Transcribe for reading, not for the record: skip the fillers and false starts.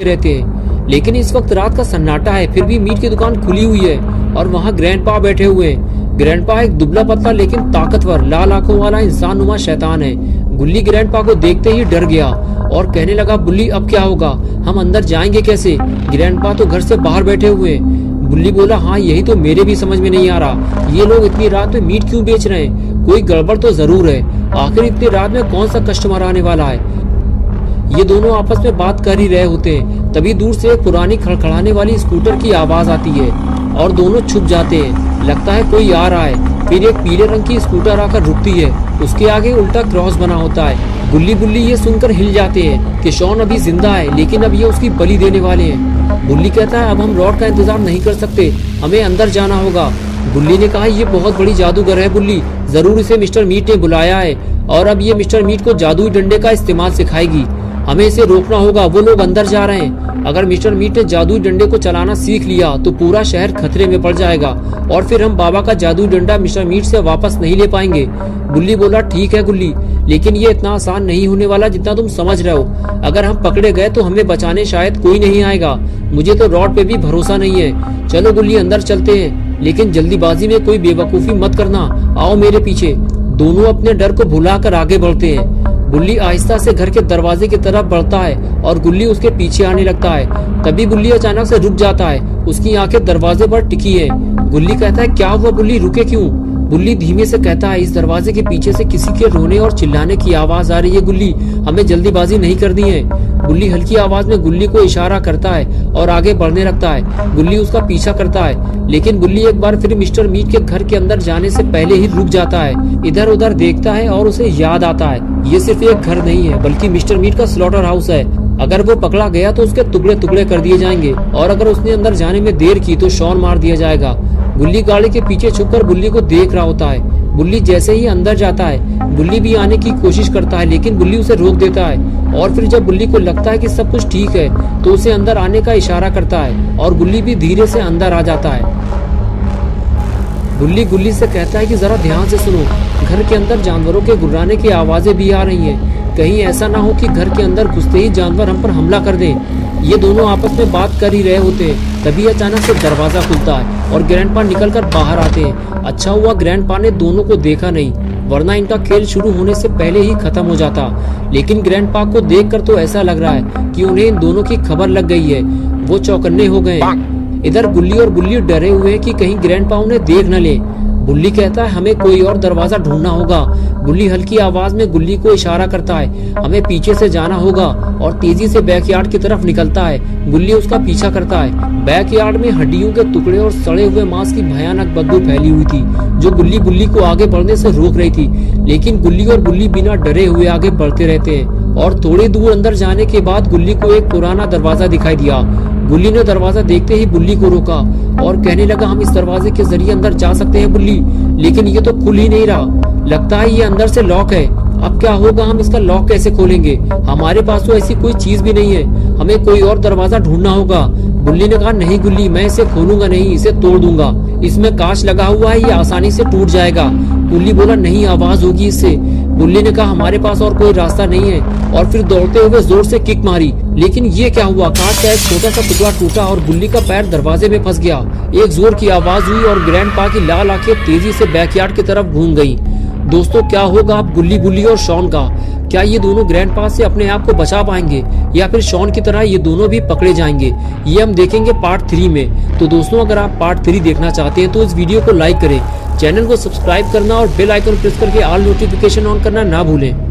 रहते हैं। लेकिन इस वक्त रात का सन्नाटा है, फिर भी मीट की दुकान खुली हुई है और वहाँ ग्रैंडपा बैठे हुए हैं। ग्रैंडपा एक दुबला पतला लेकिन ताकतवर लाल आंखों वाला इंसान नुमा शैतान है। गुल्ली ग्रैंडपा को देखते ही डर गया और कहने लगा, बुल्ली अब क्या होगा, हम अंदर जाएंगे कैसे? ग्रैंडपा तो घर से बाहर बैठे हुए हैं। बुल्ली बोला, हाँ यही तो मेरे भी समझ में नहीं आ रहा, ये लोग इतनी रात में मीट क्यों बेच रहे हैं? कोई गड़बड़ तो जरूर है, आखिर इतनी रात में कौन सा कस्टमर आने वाला है? ये दोनों आपस में बात कर ही रहे होते हैं, तभी दूर से एक पुरानी खड़खड़ाने वाली स्कूटर की आवाज आती है और दोनों छुप जाते हैं। लगता है कोई आ रहा है। फिर एक पीले रंग की स्कूटर आकर रुकती है, उसके आगे उल्टा क्रॉस बना होता है। बुल्ली बुल्ली ये सुनकर हिल जाते हैं कि शॉन अभी जिंदा है, लेकिन अब ये उसकी बलि देने वाले हैं। बुल्ली कहता है, अब हम रॉड का इंतजार नहीं कर सकते, हमें अंदर जाना होगा। बुल्ली ने कहा, ये बहुत बड़ी जादूगर है बुल्ली, जरूर इसे मिस्टर मीट ने बुलाया है और अब ये मिस्टर मीट को जादुई डंडे का इस्तेमाल सिखाएगी। हमें इसे रोकना होगा, वो लोग अंदर जा रहे हैं। अगर मिस्टर मीट ने जादुई डंडे को चलाना सीख लिया तो पूरा शहर खतरे में पड़ जाएगा और फिर हम बाबा का जादुई डंडा मिस्टर मीट से वापस नहीं ले पाएंगे। बुल्ली बोला, ठीक है गुल्ली, लेकिन ये इतना आसान नहीं होने वाला जितना तुम समझ रहे हो। अगर हम पकड़े गए तो हमें बचाने शायद कोई नहीं आएगा। मुझे तो रॉड पे भी भरोसा नहीं है। चलो गुल्ली अंदर चलते हैं, लेकिन जल्दीबाजी में कोई बेवकूफी मत करना। आओ मेरे पीछे। दोनों अपने डर को भुलाकर आगे बढ़ते हैं। बुल्ली आहिस्ता से घर के दरवाजे की तरफ बढ़ता है और गुल्ली उसके पीछे आने लगता है। तभी गुल्ली अचानक से रुक जाता है, उसकी आंखें दरवाजे पर टिकी है। गुल्ली कहता है, क्या हुआ बुल्ली, रुके क्यों? बुल्ली धीमे से कहता है, इस दरवाजे के पीछे से किसी के रोने और चिल्लाने की आवाज आ रही है गुल्ली, हमें जल्दीबाजी नहीं करनी है। बुल्ली हल्की आवाज में गुल्ली को इशारा करता है और आगे बढ़ने लगता है। गुल्ली उसका पीछा करता है, लेकिन गुल्ली एक बार फिर मिस्टर मीट के घर के अंदर जाने से पहले ही रुक जाता है। इधर उधर देखता है और उसे याद आता है, ये सिर्फ एक घर नहीं है बल्कि मिस्टर मीट का स्लॉटर हाउस है। अगर वो पकड़ा गया तो उसके टुकड़े टुकड़े कर दिए जाएंगे और अगर उसने अंदर जाने में देर की तो शॉन मार दिया जाएगा। गुल्ली गाड़ी के पीछे छुपकर बुल्ली को देख रहा होता है। बुल्ली जैसे ही अंदर जाता है, बुल्ली भी आने की कोशिश करता है, लेकिन बुल्ली उसे रोक देता है और फिर जब बुल्ली को लगता है कि सब कुछ ठीक है तो उसे अंदर आने का इशारा करता है और बुल्ली भी धीरे से अंदर आ जाता है। बुल्ली गुल्ली से कहता है कि जरा ध्यान से सुनो, घर के अंदर जानवरों के गुर्राने की आवाजें भी आ रही हैं। कहीं ऐसा ना हो कि घर के अंदर घुसते ही जानवर हम पर हमला कर दें। ये दोनों आपस में बात कर ही रहे होते हैं, तभी अचानक से दरवाजा खुलता है और ग्रैंडपा निकलकर बाहर आते हैं। अच्छा हुआ ग्रैंडपा ने दोनों को देखा नहीं, वरना इनका खेल शुरू होने से पहले ही खत्म हो जाता। लेकिन ग्रैंडपा को देखकर तो ऐसा लग रहा है कि उन्हें इन दोनों की खबर लग गई है, वो चौकन्ने हो गए हैं। इधर गुल्ली और बुल्ली डरे हुए हैं कि कहीं ग्रैंडपा उन्हें देख न ले। बुल्ली कहता है, हमें कोई और दरवाजा ढूंढना होगा। बुल्ली हल्की आवाज में गुल्ली को इशारा करता है, हमें पीछे से जाना होगा और तेजी से बैकयार्ड की तरफ निकलता है। गुल्ली उसका पीछा करता है। बैकयार्ड में हड्डियों के टुकड़े और सड़े हुए मांस की भयानक बदबू फैली हुई थी, जो गुल्ली बुल्ली को आगे बढ़ने से रोक रही थी। लेकिन गुल्ली और बुल्ली बिना डरे हुए आगे बढ़ते रहते हैं और थोड़ी दूर अंदर जाने के बाद गुल्ली को एक पुराना दरवाजा दिखाई दिया। गुल्ली ने दरवाजा देखते ही बुल्ली को रोका और कहने लगा, हम इस दरवाजे के जरिए अंदर जा सकते हैं बुल्ली, लेकिन ये तो खुल ही नहीं रहा, लगता है ये अंदर से लॉक है। अब क्या होगा, हम इसका लॉक कैसे खोलेंगे? हमारे पास तो ऐसी कोई चीज भी नहीं है, हमें कोई और दरवाजा ढूंढना होगा। बुल्ली ने कहा, नहीं गुल्ली, मैं इसे खोलूंगा नहीं, इसे तोड़ दूंगा, इसमें कांच लगा हुआ है, ये आसानी से टूट जाएगा। बुल्ली बोला, नहीं, आवाज होगी इससे। बुल्ली ने कहा, हमारे पास और कोई रास्ता नहीं है और फिर दौड़ते हुए जोर से किक मारी। लेकिन ये क्या हुआ, कांच का एक छोटा सा टुकड़ा टूटा और बुल्ली का पैर दरवाजे में फंस गया। एक जोर की आवाज हुई और ग्रैंडपा की लाल आंखें तेजी से बैकयार्ड की तरफ घूम गई। दोस्तों, क्या होगा अब गुल्ली बुल्ली और शॉन का? क्या ये दोनों ग्रैंडपा से अपने आप को बचा पाएंगे या फिर शॉन की तरह ये दोनों भी पकड़े जाएंगे? ये हम देखेंगे पार्ट 3 में। तो दोस्तों, अगर आप पार्ट 3 देखना चाहते हैं तो इस वीडियो को लाइक करें, चैनल को सब्सक्राइब करना और बेल आइकन प्रेस करके ऑल नोटिफिकेशन ऑन करना ना भूलें।